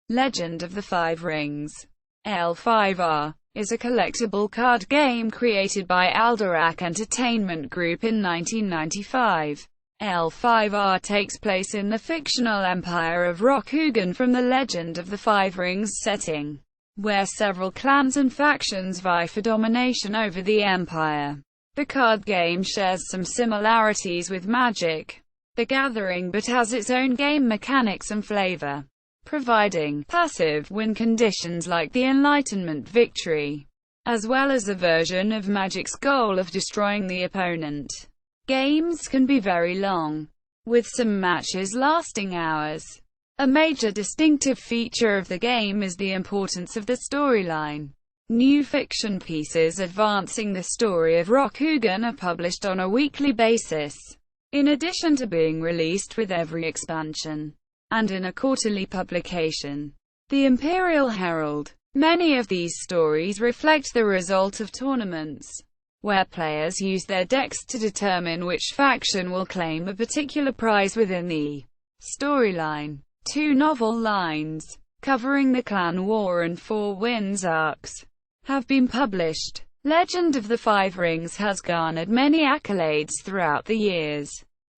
Legend of the Five Rings. L5R is a collectible card game created by Alderac Entertainment Group in 1995. L5R takes place in the fictional empire of Rokugan from the Legend of the Five Rings setting, where several clans and factions vie for domination over the empire. The card game shares some similarities with Magic: The Gathering but has its own game mechanics and flavor, providing passive win conditions like the Enlightenment Victory, as well as a version of Magic's goal of destroying the opponent. Games can be very long, with some matches lasting hours. A major distinctive feature of the game is the importance of the storyline. New fiction pieces advancing the story of Rokugan are published on a weekly basis, in addition to being released with every expansion, and in a quarterly publication, the Imperial Herald. Many of these stories reflect the result of tournaments, where players use their decks to determine which faction will claim a particular prize within the storyline. 2 novel lines, covering the Clan War and Four Winds arcs, have been published. Legend of the Five Rings has garnered many accolades throughout the years,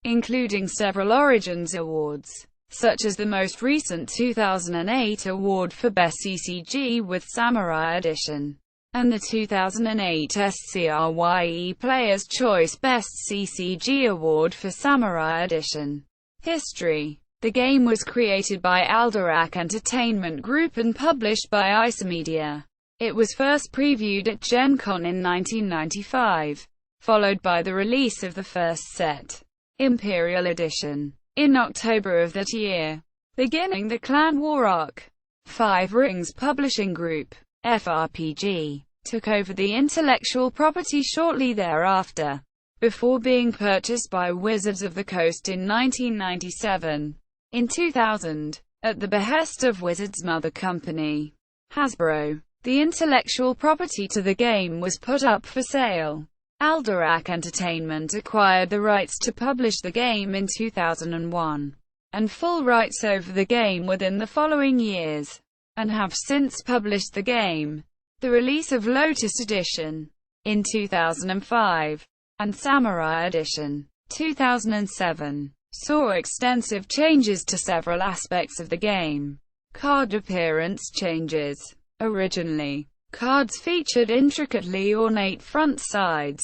including several Origins awards, such as the most recent 2008 award for Best CCG with Samurai Edition, and the 2008 Scrye Player's Choice Best CCG award for Samurai Edition. History. The game was created by Alderac Entertainment Group and published by Isomedia. It was first previewed at Gen Con in 1995, followed by the release of the first set, Imperial Edition, in October of that year. Beginning the Clan War arc, Five Rings Publishing Group, FRPG, took over the intellectual property shortly thereafter, before being purchased by Wizards of the Coast in 1997. In 2000, at the behest of Wizards' mother company, Hasbro, the intellectual property to the game was put up for sale. Alderac Entertainment acquired the rights to publish the game in 2001, and full rights over the game within the following years, and have since published the game. The release of Lotus Edition in 2005, and Samurai Edition 2007, saw extensive changes to several aspects of the game. Card appearance changes. Originally, cards featured intricately ornate front sides,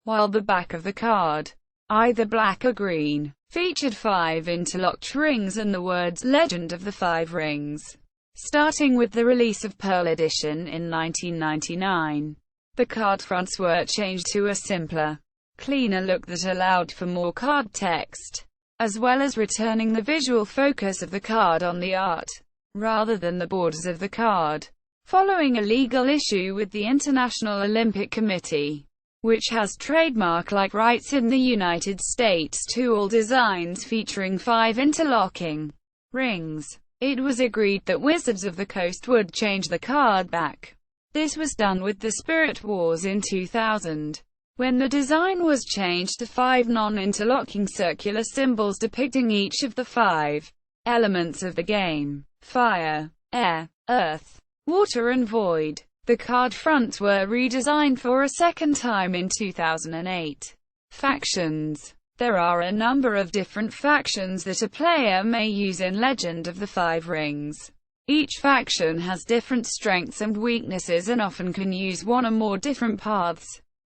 while the back of the card, either black or green, featured 5 interlocked rings and the words "Legend of the Five Rings." Starting with the release of Pearl Edition in 1999, the card fronts were changed to a simpler, cleaner look that allowed for more card text, as well as returning the visual focus of the card on the art, rather than the borders of the card. Following a legal issue with the International Olympic Committee, which has trademark-like rights in the United States to all designs featuring 5 interlocking rings, it was agreed that Wizards of the Coast would change the card back. This was done with the Spirit Wars in 2000, when the design was changed to 5 non-interlocking circular symbols depicting each of the 5 elements of the game: fire, air, earth, water and void. The card fronts were redesigned for a second time in 2008. Factions. There are a number of different factions that a player may use in Legend of the Five Rings. Each faction has different strengths and weaknesses and often can use one or more different paths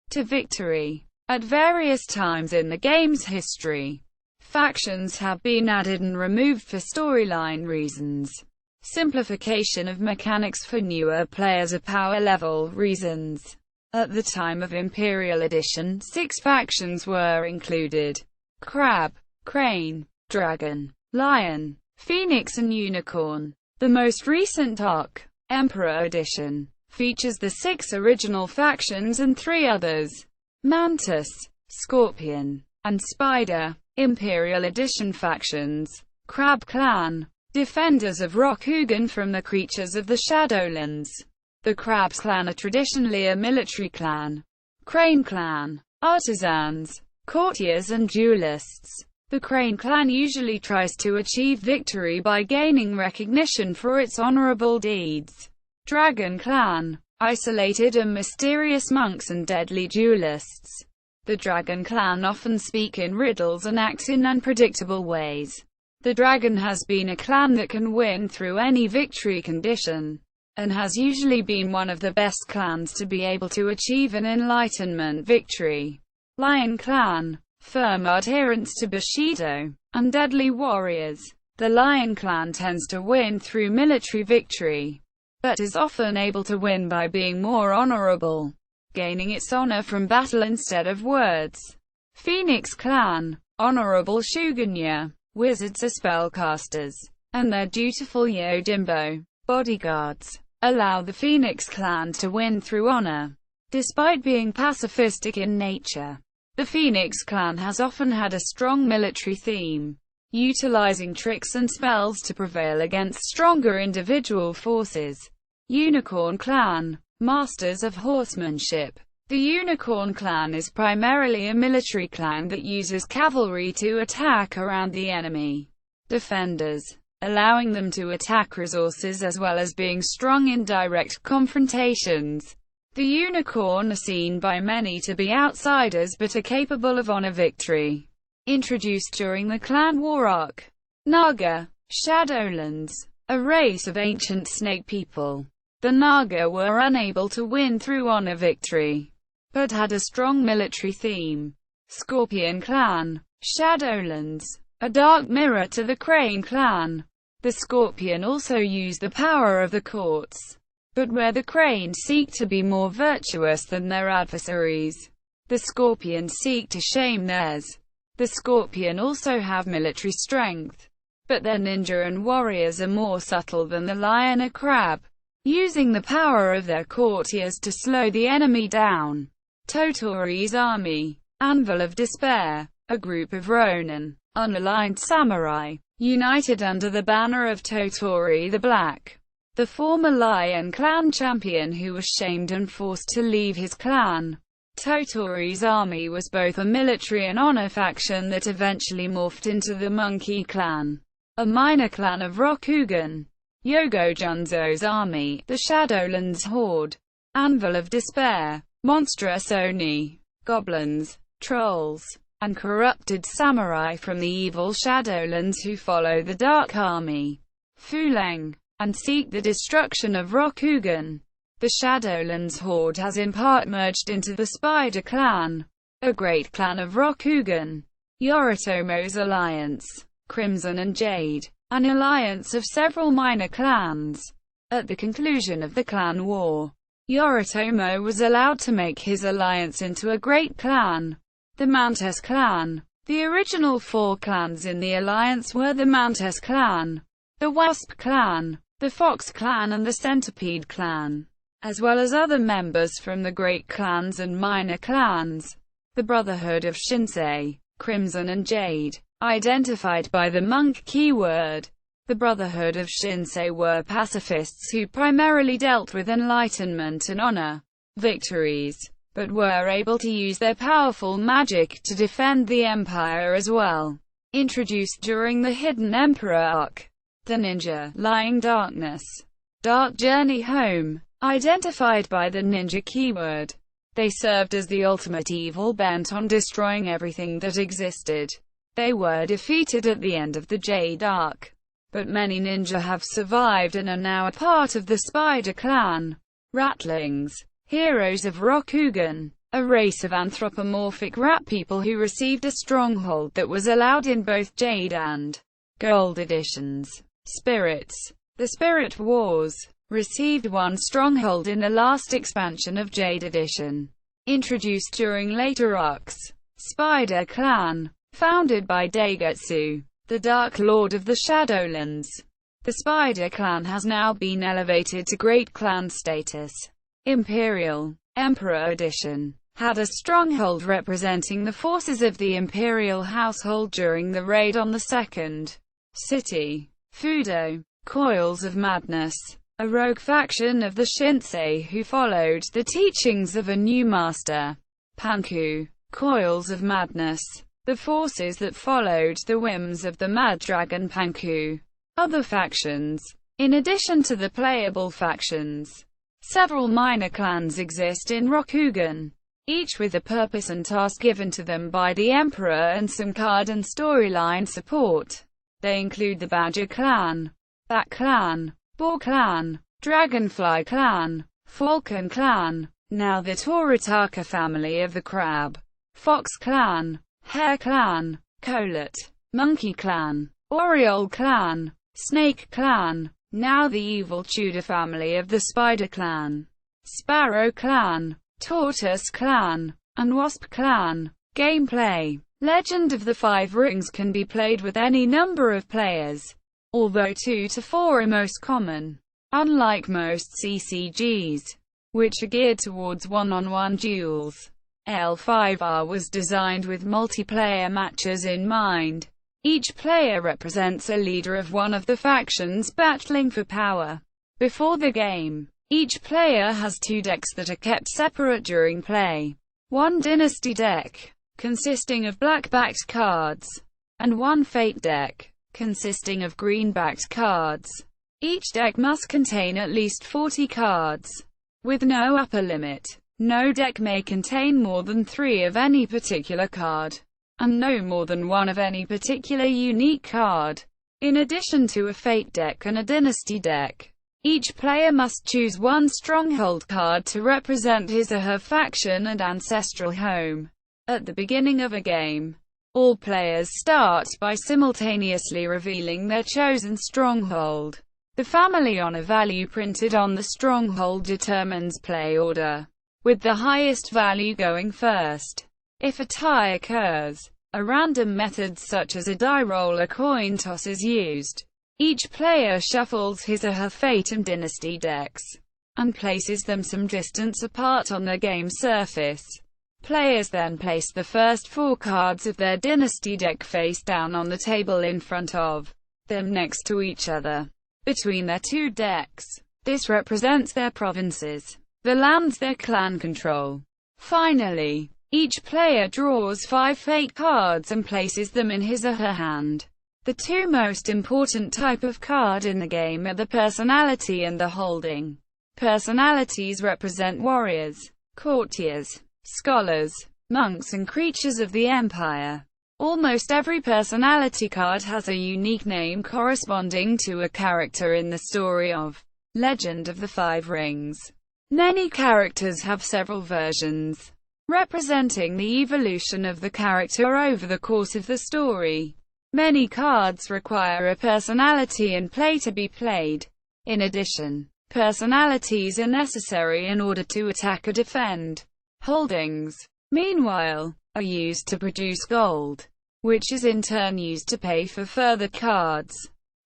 to victory. At various times in the game's history, factions have been added and removed for storyline reasons, simplification of mechanics for newer players, or power level reasons. At the time of Imperial Edition, 6 factions were included: Crab, Crane, Dragon, Lion, Phoenix and Unicorn. The most recent arc, Emperor Edition, features the 6 original factions and 3 others: Mantis, Scorpion, and Spider. Imperial Edition factions: Crab Clan, defenders of Rokugan from the creatures of the Shadowlands. The Crabs clan are traditionally a military clan. Crane clan, artisans, courtiers and duelists. The Crane clan usually tries to achieve victory by gaining recognition for its honorable deeds. Dragon clan. Isolated and mysterious monks and deadly duelists. The Dragon clan often speak in riddles and act in unpredictable ways. The Dragon has been a clan that can win through any victory condition, and has usually been one of the best clans to be able to achieve an Enlightenment victory. Lion clan. Firm adherents to Bushido, and deadly warriors. The Lion clan tends to win through military victory, but is often able to win by being more honorable, gaining its honor from battle instead of words. Phoenix clan. Honorable Shugunya. Wizards are spellcasters, and their dutiful Yodimbo bodyguards allow the Phoenix clan to win through honor, despite being pacifistic in nature. The Phoenix clan has often had a strong military theme, utilizing tricks and spells to prevail against stronger individual forces. Unicorn clan. Masters of horsemanship. The Unicorn clan is primarily a military clan that uses cavalry to attack around the enemy defenders, allowing them to attack resources as well as being strong in direct confrontations. The Unicorn are seen by many to be outsiders but are capable of honor victory. Introduced during the Clan War arc. Naga. Shadowlands. A race of ancient snake people. The Naga were unable to win through honor victory, but had a strong military theme. Scorpion clan. Shadowlands. A dark mirror to the Crane clan. The Scorpion also use the power of the courts, but where the Crane seek to be more virtuous than their adversaries, the Scorpion seek to shame theirs. The Scorpion also have military strength, but their ninja and warriors are more subtle than the lion or crab, using the power of their courtiers to slow the enemy down. Totori's army. Anvil of Despair. A group of Ronin, unaligned samurai, united under the banner of Totori the Black, the former Lion Clan champion who was shamed and forced to leave his clan. Totori's army was both a military and honor faction that eventually morphed into the Monkey Clan, a minor clan of Rokugan. Yogo Junzo's army, the Shadowlands Horde. Anvil of Despair. Monstrous Oni, goblins, trolls, and corrupted samurai from the evil Shadowlands who follow the Dark Army, Fuleng, and seek the destruction of Rokugan. The Shadowlands Horde has in part merged into the Spider Clan, a great clan of Rokugan. Yoritomo's alliance. Crimson and Jade. An alliance of several minor clans. At the conclusion of the Clan War, Yoritomo was allowed to make his alliance into a great clan, the Mantis clan. The original 4 clans in the alliance were the Mantis clan, the Wasp clan, the Fox clan and the Centipede clan, as well as other members from the great clans and minor clans. The Brotherhood of Shinsei. Crimson and Jade. Identified by the monk keyword. The Brotherhood of Shinsei were pacifists who primarily dealt with enlightenment and honor victories, but were able to use their powerful magic to defend the empire as well. Introduced during the Hidden Emperor arc. The Ninja. Lying Darkness. Dark Journey Home. Identified by the ninja keyword. They served as the ultimate evil bent on destroying everything that existed. They were defeated at the end of the Jade arc, but many ninja have survived and are now a part of the Spider Clan. Ratlings. Heroes of Rokugan. A race of anthropomorphic rat people who received a stronghold that was allowed in both Jade and Gold editions. Spirits. The Spirit Wars. Received one stronghold in the last expansion of Jade Edition. Introduced during later arcs. Spider Clan. Founded by Daigetsu, the Dark Lord of the Shadowlands. The Spider Clan has now been elevated to Great Clan status. Imperial. Emperor Edition. Had a stronghold representing the forces of the Imperial household during the raid on the second city. Fudo. Coils of Madness. A rogue faction of the Shinsei who followed the teachings of a new master. Panku. Coils of Madness. the forces that followed the whims of the Mad Dragon Panku. Other factions. In addition to the playable factions, several minor clans exist in Rokugan, each with a purpose and task given to them by the Emperor and some card and storyline support. They include the Badger Clan, Bat Clan, Boar Clan, Dragonfly Clan, Falcon Clan, now the Toritaka family of the Crab, Fox Clan, Hare Clan, Colet, Monkey Clan, Oriole Clan, Snake Clan, now the evil Tudor family of the Spider Clan, Sparrow Clan, Tortoise Clan, and Wasp Clan. Gameplay. Legend of the Five Rings can be played with any number of players, although 2 to 4 are most common. Unlike most CCGs, which are geared towards one-on-one duels, L5R was designed with multiplayer matches in mind. Each player represents a leader of one of the factions battling for power. Before the game, each player has 2 decks that are kept separate during play. 1 Dynasty deck, consisting of black-backed cards, and 1 Fate deck, consisting of green-backed cards. Each deck must contain at least 40 cards, with no upper limit. No deck may contain more than 3 of any particular card, and no more than 1 of any particular unique card. In addition to a Fate deck and a Dynasty deck, each player must choose 1 stronghold card to represent his or her faction and ancestral home. At the beginning of a game, all players start by simultaneously revealing their chosen stronghold. The family honor value printed on the stronghold determines play order, with the highest value going first. If a tie occurs, a random method such as a die roll or coin toss is used. Each player shuffles his or her Fate and Dynasty decks, and places them some distance apart on the game surface. Players then place the first 4 cards of their Dynasty deck face down on the table in front of them next to each other, between their 2 decks. This represents their provinces, the lands their clan control. Finally, each player draws 5 Fate cards and places them in his or her hand. The 2 most important type of card in the game are the personality and the holding. Personalities represent warriors, courtiers, scholars, monks and creatures of the empire. Almost every personality card has a unique name corresponding to a character in the story of Legend of the Five Rings. Many characters have several versions, representing the evolution of the character over the course of the story. Many cards require a personality in play to be played. In addition, personalities are necessary in order to attack or defend. Holdings, meanwhile, are used to produce gold, which is in turn used to pay for further cards.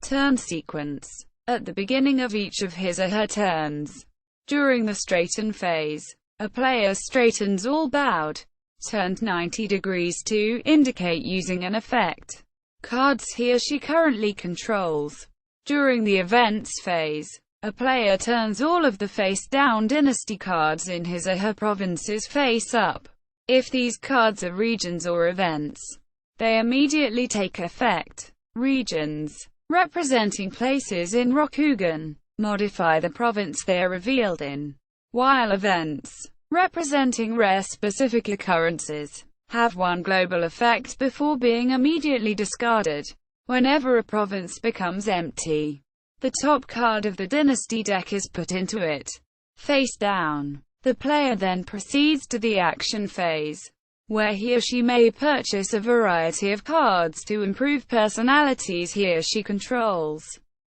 Turn sequence. At the beginning of each of his or her turns, during the straighten phase, a player straightens all bowed, turned 90 degrees to indicate using an effect cards he or she currently controls. During the events phase, a player turns all of the face-down Dynasty cards in his or her provinces face up. If these cards are regions or events, they immediately take effect. Regions, representing places in Rokugan, modify the province they are revealed in, while events, representing rare specific occurrences, have 1 global effect before being immediately discarded. Whenever a province becomes empty, the top card of the Dynasty deck is put into it, face down. The player then proceeds to the action phase, where he or she may purchase a variety of cards to improve personalities he or she controls.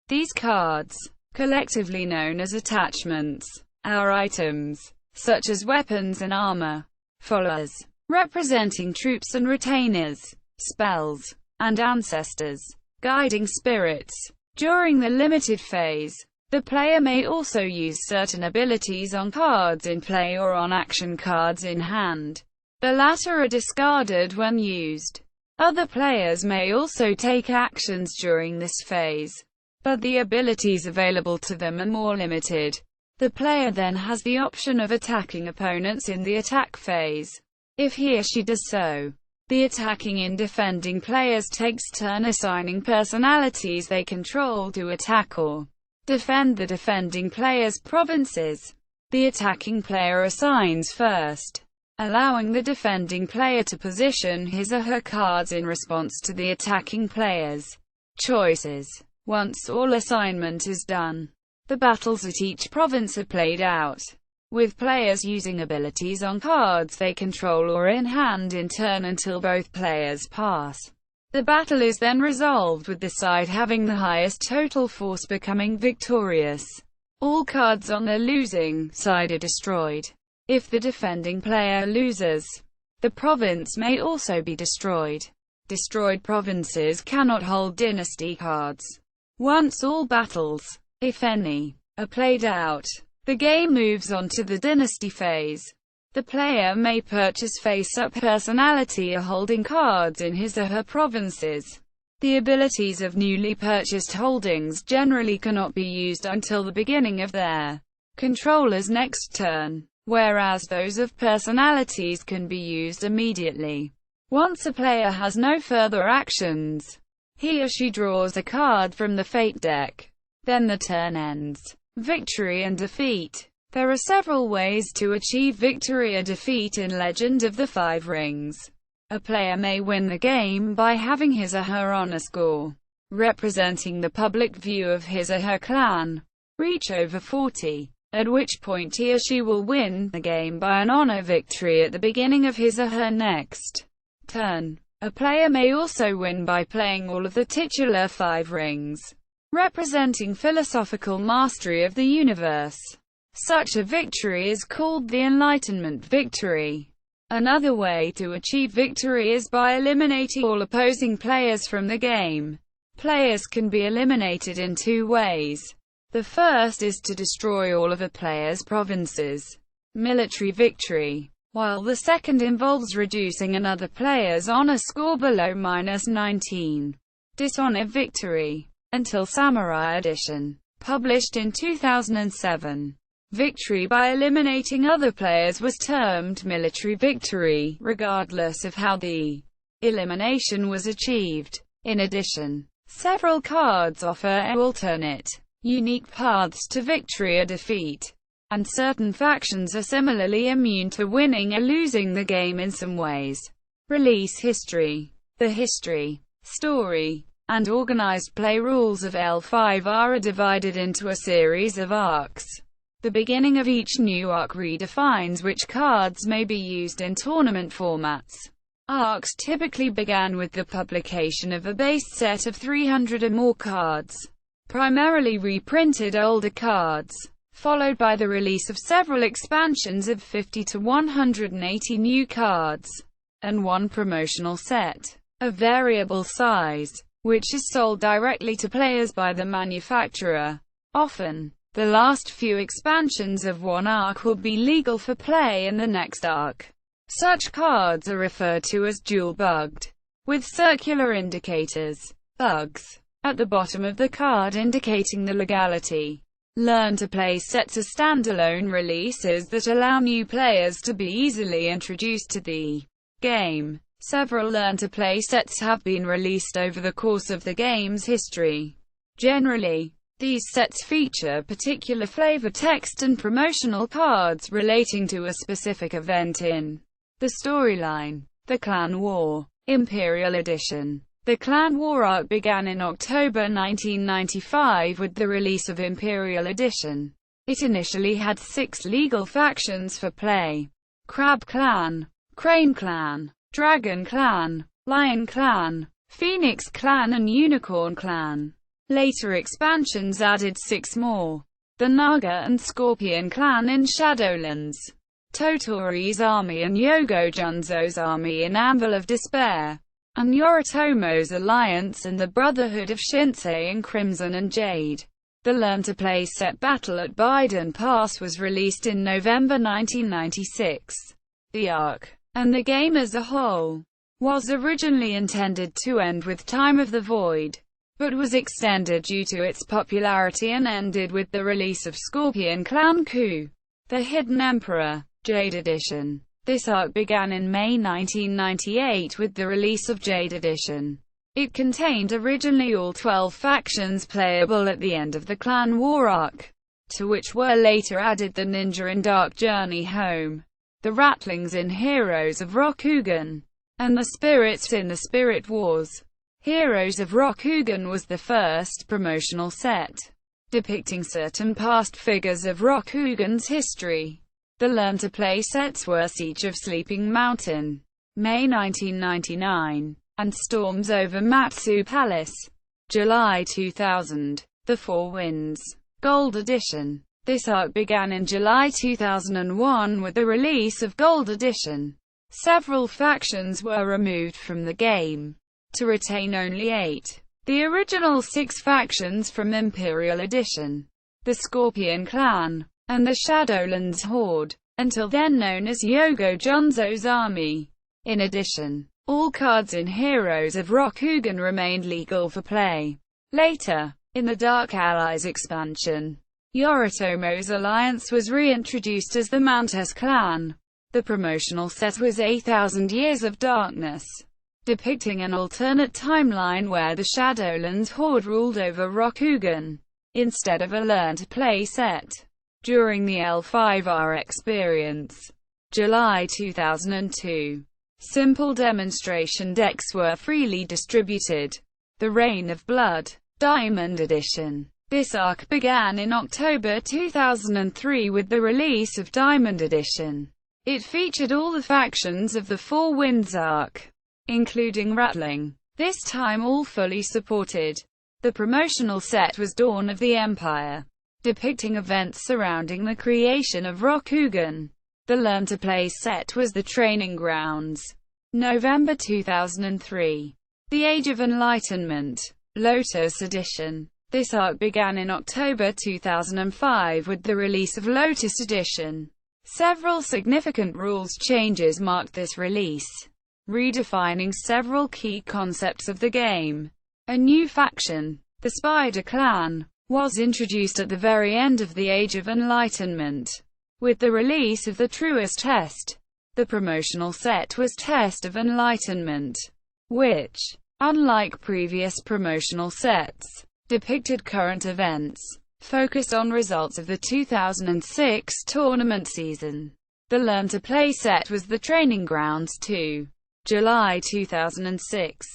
These cards, collectively known as attachments, are items, such as weapons and armor, followers, representing troops and retainers, spells, and ancestors, guiding spirits. During the limited phase, the player may also use certain abilities on cards in play or on action cards in hand. The latter are discarded when used. Other players may also take actions during this phase, but the abilities available to them are more limited. The player then has the option of attacking opponents in the attack phase. If he or she does so, The attacking and defending players takes turn assigning personalities they control to attack or defend the defending player's provinces. The attacking player assigns first, allowing the defending player to position his or her cards in response to the attacking player's choices. Once all assignment is done, the battles at each province are played out, with players using abilities on cards they control or in hand in turn until both players pass. The battle is then resolved with the side having the highest total force becoming victorious. All cards on the losing side are destroyed. If the defending player loses, the province may also be destroyed. Destroyed provinces cannot hold dynasty cards. Once all battles, if any, are played out, the game moves on to the Dynasty Phase. The player may purchase face-up personality or holding cards in his or her provinces. The abilities of newly purchased holdings generally cannot be used until the beginning of their controller's next turn, whereas those of personalities can be used immediately. Once a player has no further actions, he or she draws a card from the fate deck. Then the turn ends. Victory and defeat. There are several ways to achieve victory or defeat in Legend of the Five Rings. A player may win the game by having his or her honor score, representing the public view of his or her clan, reach over 40, at which point he or she will win the game by an honor victory at the beginning of his or her next turn. A player may also win by playing all of the titular 5 rings, representing philosophical mastery of the universe. Such a victory is called the Enlightenment Victory. Another way to achieve victory is by eliminating all opposing players from the game. Players can be eliminated in 2 ways. The first is to destroy all of a player's provinces, military victory, while the second involves reducing another player's honor score below -19, dishonor victory. Until Samurai Edition, published in 2007. Victory by eliminating other players was termed military victory, regardless of how the elimination was achieved. In addition, several cards offer alternate, unique paths to victory or defeat, and certain factions are similarly immune to winning or losing the game in some ways. Release history. The history, story, and organized play rules of L5R are divided into a series of arcs. The beginning of each new arc redefines which cards may be used in tournament formats. Arcs typically began with the publication of a base set of 300 or more cards, primarily reprinted older cards, followed by the release of several expansions of 50 to 180 new cards, and one promotional set of variable size, which is sold directly to players by the manufacturer. Often, the last few expansions of one arc will be legal for play in the next arc. Such cards are referred to as dual-bugged, with circular indicators, bugs, at the bottom of the card indicating the legality. Learn to play sets are standalone releases that allow new players to be easily introduced to the game. Several learn-to-play sets have been released over the course of the game's history. Generally, these sets feature particular flavor text and promotional cards relating to a specific event in the storyline. The Clan War, Imperial Edition. The Clan War arc began in October 1995 with the release of Imperial Edition. It initially had 6 legal factions for play: Crab Clan, Crane Clan, Dragon Clan, Lion Clan, Phoenix Clan and Unicorn Clan. Later expansions added 6 more: the Naga and Scorpion Clan in Shadowlands, Totori's Army and Yogo Junzo's Army in Anvil of Despair, and Yoritomo's Alliance and the Brotherhood of Shinsei in Crimson and Jade. The learn-to-play set Battle at Biden Pass was released in November 1996. The arc, and the game as a whole, was originally intended to end with Time of the Void, but was extended due to its popularity and ended with the release of Scorpion Clan Coup, The Hidden Emperor, Jade Edition. This arc began in May 1998 with the release of Jade Edition. It contained originally all 12 factions playable at the end of the Clan War arc, to which were later added the Ninja in Dark Journey Home, the Ratlings in Heroes of Rokugan, and the Spirits in the Spirit Wars. Heroes of Rokugan was the first promotional set, depicting certain past figures of Rokugan's history. The learn-to-play sets were Siege of Sleeping Mountain, May 1999, and Storms over Matsu Palace, July 2000. The Four Winds Gold Edition. This arc began in July 2001 with the release of Gold Edition. Several factions were removed from the game, to retain only 8. The original 6 factions from Imperial Edition, the Scorpion Clan, and the Shadowlands Horde, until then known as Yogo Jonzo's Army. In addition, all cards in Heroes of Rokugan remained legal for play. Later, in the Dark Allies expansion, Yoritomo's alliance was reintroduced as the Mantis Clan. The promotional set was 1,000 Years of Darkness, depicting an alternate timeline where the Shadowlands Horde ruled over Rokugan, instead of a learn-to-play set. During the L5R experience, July 2002, simple demonstration decks were freely distributed. The Reign of Blood Diamond Edition. This arc began in October 2003 with the release of Diamond Edition. It featured all the factions of the Four Winds arc, including Ratling, this time all fully supported. The promotional set was Dawn of the Empire, depicting events surrounding the creation of Rokugan. The learn-to-play set was The Training Grounds, November 2003. The Age of Enlightenment Lotus Edition. This arc began in October 2005 with the release of Lotus Edition. Several significant rules changes marked this release, redefining several key concepts of the game. A new faction, the Spider Clan, was introduced at the very end of the Age of Enlightenment, with the release of the Truest Test. The promotional set was Test of Enlightenment, which, unlike previous promotional sets, depicted current events, focused on results of the 2006 tournament season. The learn-to-play set was The Training Grounds 2, July 2006.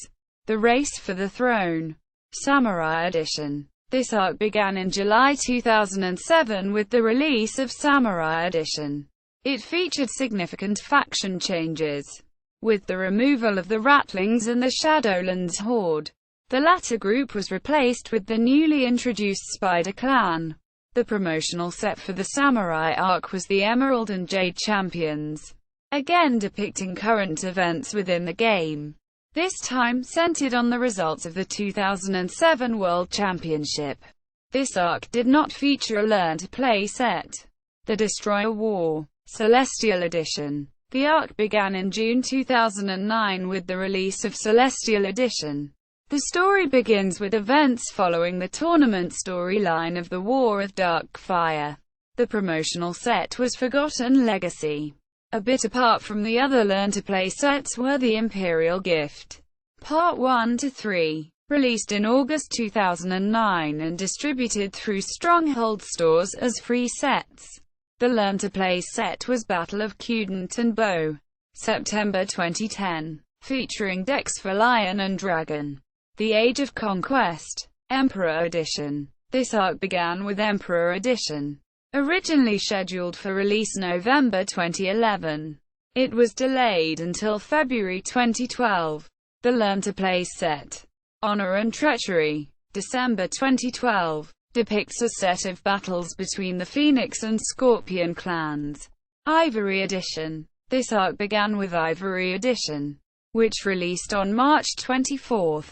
The Race for the Throne Samurai Edition. This arc began in July 2007 with the release of Samurai Edition. It featured significant faction changes, with the removal of the Ratlings and the Shadowlands Horde. The latter group was replaced with the newly introduced Spider Clan. The promotional set for the Samurai arc was the Emerald and Jade Champions, again depicting current events within the game, this time centered on the results of the 2007 World Championship. This arc did not feature a learn-to-play set. The Destroyer War Celestial Edition. The arc began in June 2009 with the release of Celestial Edition. The story begins with events following the tournament storyline of the War of Dark Fire. The promotional set was Forgotten Legacy. A bit apart from the other learn-to-play sets were the Imperial Gift, Part 1 to 3, released in August 2009 and distributed through Stronghold stores as free sets. The learn-to-play set was Battle of Cudent and Bow, September 2010, featuring decks for Lion and Dragon. The Age of Conquest Emperor Edition. This arc began with Emperor Edition, originally scheduled for release November 2011. It was delayed until February 2012. The learn-to-play set, Honor and Treachery, December 2012, depicts a set of battles between the Phoenix and Scorpion clans. Ivory Edition. This arc began with Ivory Edition, which released on March 24,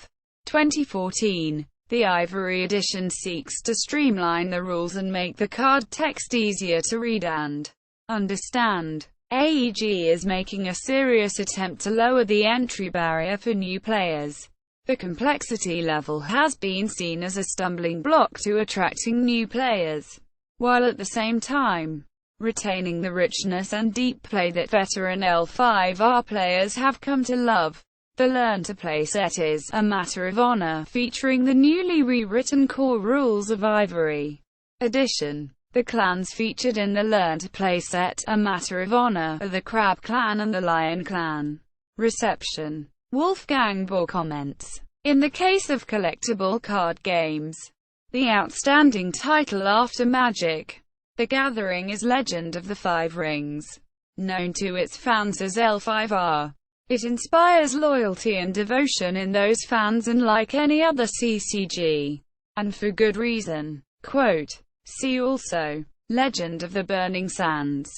2014. The Ivory Edition seeks to streamline the rules and make the card text easier to read and understand. AEG is making a serious attempt to lower the entry barrier for new players. The complexity level has been seen as a stumbling block to attracting new players, while at the same time, retaining the richness and deep play that veteran L5R players have come to love. The Learn to Play set is A Matter of Honor, featuring the newly rewritten core rules of Ivory Edition. The clans featured in the Learn to Play set, A Matter of Honor, are the Crab Clan and the Lion Clan. Reception. Wolfgang Bohr comments, in the case of collectible card games, the outstanding title after Magic: The Gathering is Legend of the Five Rings. Known to its fans as L5R, it inspires loyalty and devotion in those fans unlike any other CCG. And for good reason. Quote, see also, Legend of the Burning Sands,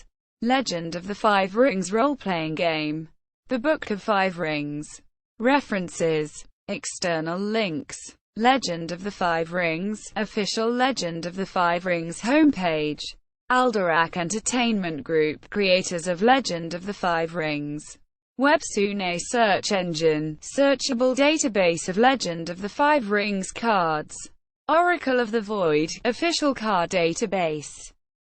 Legend of the Five Rings role-playing game, The Book of Five Rings. References. External links. Legend of the Five Rings, official Legend of the Five Rings homepage. Alderac Entertainment Group, creators of Legend of the Five Rings. Websune search engine, searchable database of Legend of the Five Rings cards. Oracle of the Void, official card database.